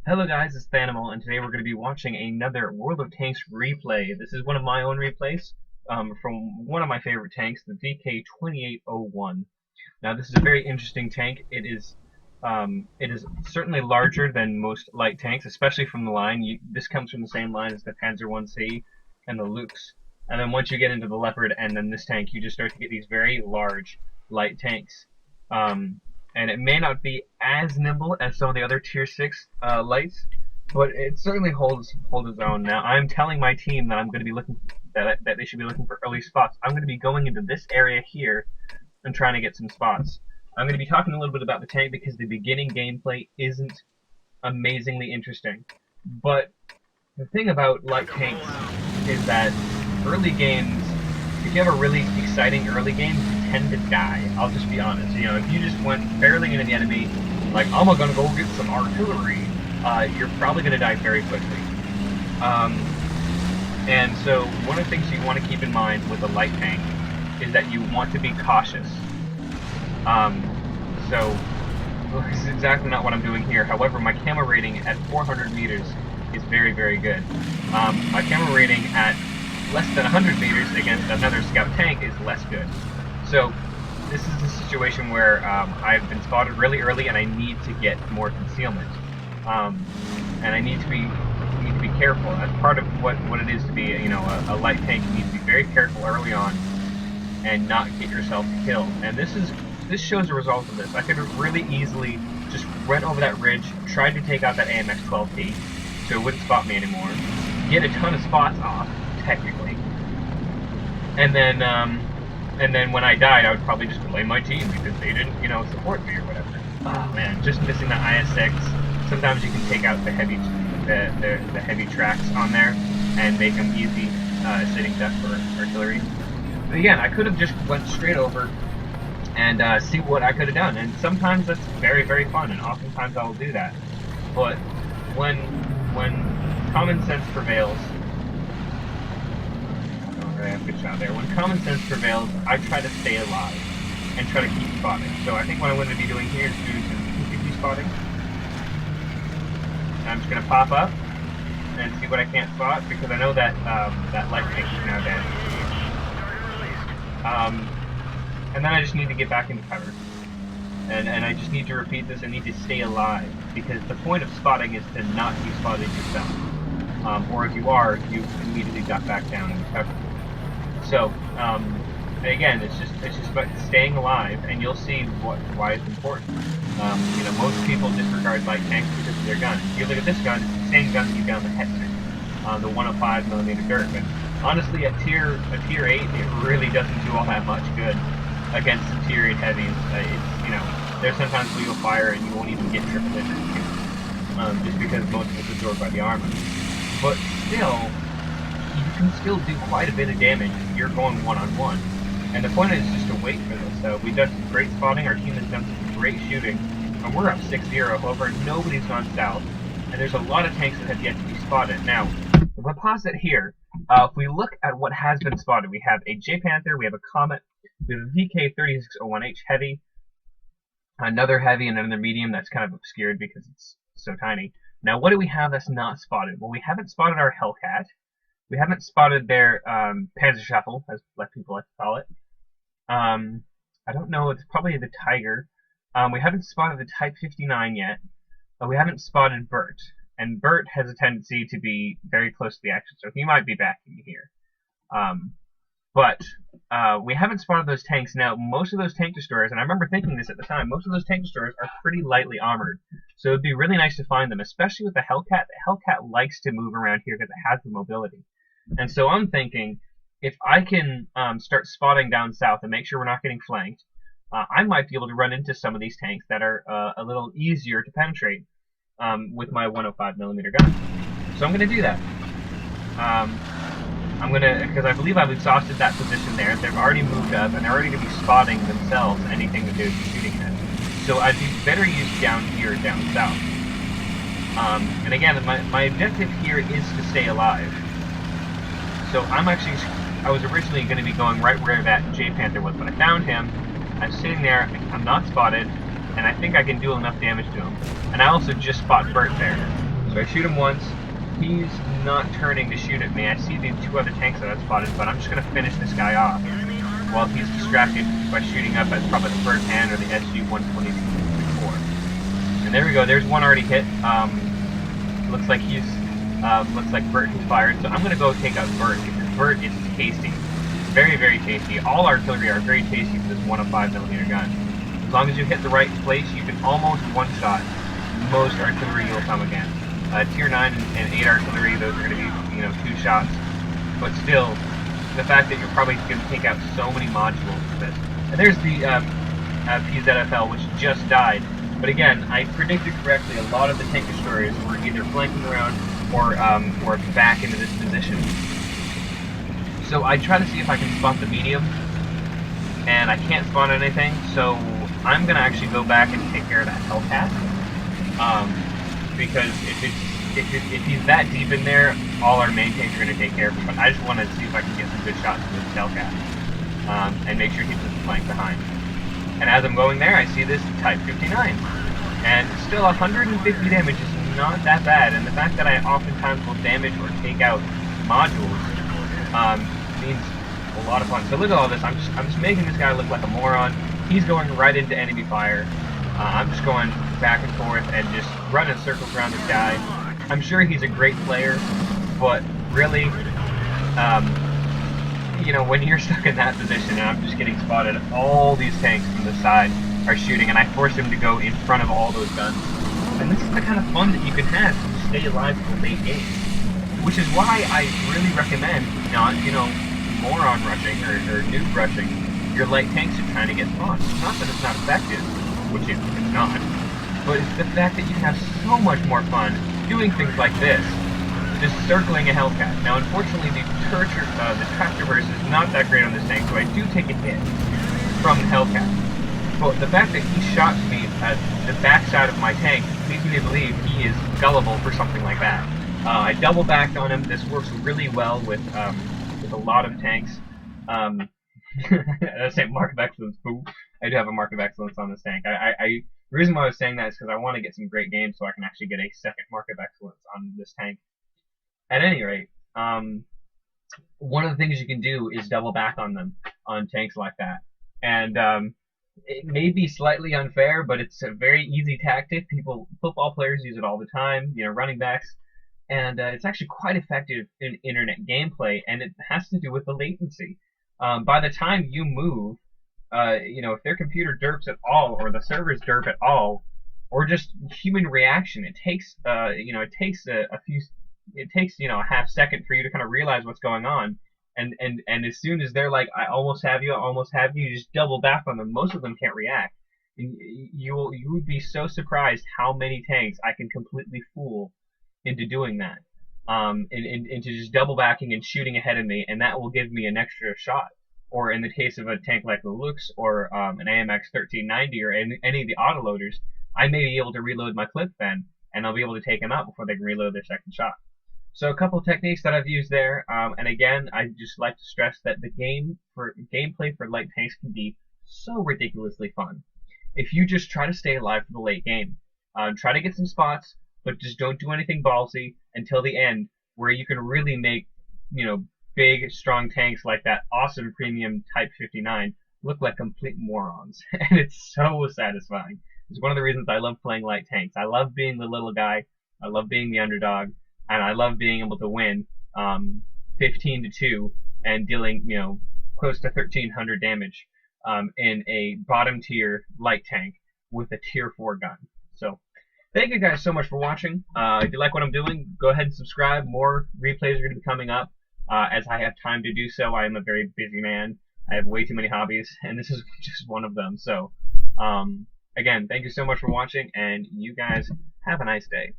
Hello guys, it's Thanimal, and today we're going to be watching another World of Tanks replay. This is one of my own replays from one of my favorite tanks, the VK-2801. Now this is a very interesting tank. It is certainly larger than most light tanks, especially from the line. This comes from the same line as the Panzer 1C and the Lukes. And then once you get into the Leopard and then this tank, you just start to get these very large light tanks. And it may not be as nimble as some of the other tier 6 lights, but it certainly holds its own. Now I'm telling my team that I'm going to be looking that they should be looking for early spots. I'm going to be going into this area here and trying to get some spots. I'm going to be talking a little bit about the tank because the beginning gameplay isn't amazingly interesting. But the thing about light tanks is that early games, if you have a really exciting early game, you tend to die. I'll just be honest. You know, if you just went barreling into the enemy, like, I'm gonna go get some artillery, you're probably gonna die very quickly. And so one of the things you want to keep in mind with a light tank is that you want to be cautious. So this is exactly not what I'm doing here. However, my camo rating at 400 meters is very, very good. My camo rating at less than 100 meters against another scout tank is less good. So this is a situation where I've been spotted really early and I need to get more concealment. And I need to be careful. That's part of what it is to be a light tank. You need to be very careful early on and not get yourself killed. And this shows a result of this. I could have really easily just went over that ridge, tried to take out that AMX-12T so it wouldn't spot me anymore, get a ton of spots off, technically, and then when I died, I would probably just blame my team because they didn't, support me or whatever. Oh man, just missing the IS-6. Sometimes you can take out the heavy tracks on there and make them easy sitting duck for artillery. But again, I could have just went straight over and see what I could have done, and sometimes that's very, very fun, and oftentimes I will do that. But when common sense prevails, I have a good shot there. When common sense prevails, I try to stay alive and try to keep spotting. So I think what I'm going to be doing here is doing some 250 spotting. I'm just going to pop up and see what I can't spot because I know that that light tank is now dead. And then I just need to get back into cover. And I just need to repeat this. I need to stay alive because the point of spotting is to not be spotted yourself. Or if you are, you immediately duck back down and cover. So, again, it's just about staying alive, and you'll see why it's important. Most people disregard light tanks because of their gun. If you look at this gun, it's the same gun that you got on the Hetzer, the 105mm Dirt. But honestly, at tier 8, it really doesn't do all that much good against the tier 8 heavies. There's sometimes where you'll fire and you won't even get triple hit, just because most of it's absorbed by the armor. But still, you can still do quite a bit of damage if you're going one-on-one. And the point is just to wait for this. We've done some great spotting, our team has done some great shooting, and we're up 6-0. However, nobody's gone south, and there's a lot of tanks that have yet to be spotted. Now, if I pause it here, if we look at what has been spotted, we have a J-Panther, we have a Comet, we have a VK-3601H heavy, another heavy, and another medium that's kind of obscured because it's so tiny. Now, what do we have that's not spotted? Well, we haven't spotted our Hellcat. We haven't spotted their Panzerschaffel, as people like to call it. I don't know, it's probably the Tiger. We haven't spotted the Type 59 yet. We haven't spotted Bert. And Bert has a tendency to be very close to the action, so he might be backing me here. But we haven't spotted those tanks. Now, most of those tank destroyers, and I remember thinking this at the time, most of those tank destroyers are pretty lightly armored. So it'd be really nice to find them, especially with the Hellcat. The Hellcat likes to move around here because it has the mobility. And so I'm thinking, if I can start spotting down south and make sure we're not getting flanked, I might be able to run into some of these tanks that are a little easier to penetrate with my 105mm gun. So I'm going to do that. Because I believe I've exhausted that position there. They've already moved up, and they're already going to be spotting themselves anything that they're shooting at. So I'd be better used down here, down south. And again, my objective here is to stay alive. So I was originally going to be going right where that J-Panther was, but I found him. I'm sitting there, I'm not spotted, and I think I can do enough damage to him. And I also just spot Bert there. So I shoot him once. He's not turning to shoot at me. I see the 2 other tanks that I've spotted, but I'm just going to finish this guy off while he's distracted by shooting up at probably the first hand or the SG-124. And there we go. There's one already hit. Looks like Bert has fired. So I'm going to go take out Bert because Bert is tasty. Very, very tasty. All artillery are very tasty for this 105mm gun. As long as you hit the right place, you can almost one-shot most artillery you'll come against. Tier 9 and 8 artillery, those are going to be, 2 shots. But still, the fact that you're probably going to take out so many modules with this. And there's the PZFL, which just died. But again, I predicted correctly. A lot of the tank destroyers were either flanking around or back into this position. So I try to see if I can spot the medium, and I can't spot anything. So I'm going to actually go back and take care of that Hellcat. Because if he's that deep in there, all our main tanks are going to take care of him. But I just want to see if I can get some good shots with this Hellcat, and make sure he doesn't flank behind. And as I'm going there, I see this Type 59, and still 150 damage is not that bad. And the fact that I oftentimes will damage or take out modules means a lot of fun. So look at all this. I'm just making this guy look like a moron. He's going right into enemy fire. I'm just going back and forth and just running circles around this guy. I'm sure he's a great player, but really, when you're stuck in that position and I'm just getting spotted, all these tanks from the side are shooting, and I force him to go in front of all those guns. And this is the kind of fun that you can have to stay alive for the late game. Which is why I really recommend not, moron rushing or noob rushing your light tanks are trying to get spawns. It's not that it's not effective, which it's not, but it's the fact that you have so much more fun doing things like this, just circling a Hellcat. Now, unfortunately, the tractor burst is not that great on this tank, so I do take a hit from the Hellcat. But the fact that he shot me at the backside of my tank leads me to believe he is gullible for something like that. I double backed on him. This works really well with a lot of tanks. I say mark of excellence. Boo. I do have a mark of excellence on this tank. The reason why I was saying that is because I want to get some great games so I can actually get a second mark of excellence on this tank. At any rate, one of the things you can do is double back on them on tanks like that, and it may be slightly unfair, but it's a very easy tactic. Football players use it all the time. Running backs. And it's actually quite effective in internet gameplay, and it has to do with the latency. By the time you move, if their computer derps at all, or the servers derp at all, or just human reaction, it takes a half second for you to kind of realize what's going on. And as soon as they're like, I almost have you, you just double back on them. Most of them can't react. And you would be so surprised how many tanks I can completely fool into doing that, into just double backing and shooting ahead of me, and that will give me an extra shot. Or in the case of a tank like the Lux or an AMX 1390 or any of the autoloaders, I may be able to reload my clip then, and I'll be able to take them out before they can reload their second shot. So a couple techniques that I've used there, and again, I just like to stress that the gameplay for light tanks can be so ridiculously fun. If you just try to stay alive for the late game, try to get some spots, but just don't do anything ballsy until the end, where you can really make, big, strong tanks like that awesome premium Type 59 look like complete morons. And it's so satisfying. It's one of the reasons I love playing light tanks. I love being the little guy, I love being the underdog, and I love being able to win 15-2 and dealing, close to 1,300 damage in a bottom tier light tank with a tier 4 gun. So thank you guys so much for watching. If you like what I'm doing, go ahead and subscribe. More replays are going to be coming up as I have time to do so. I am a very busy man. I have way too many hobbies, and this is just one of them. So, again, thank you so much for watching, and you guys have a nice day.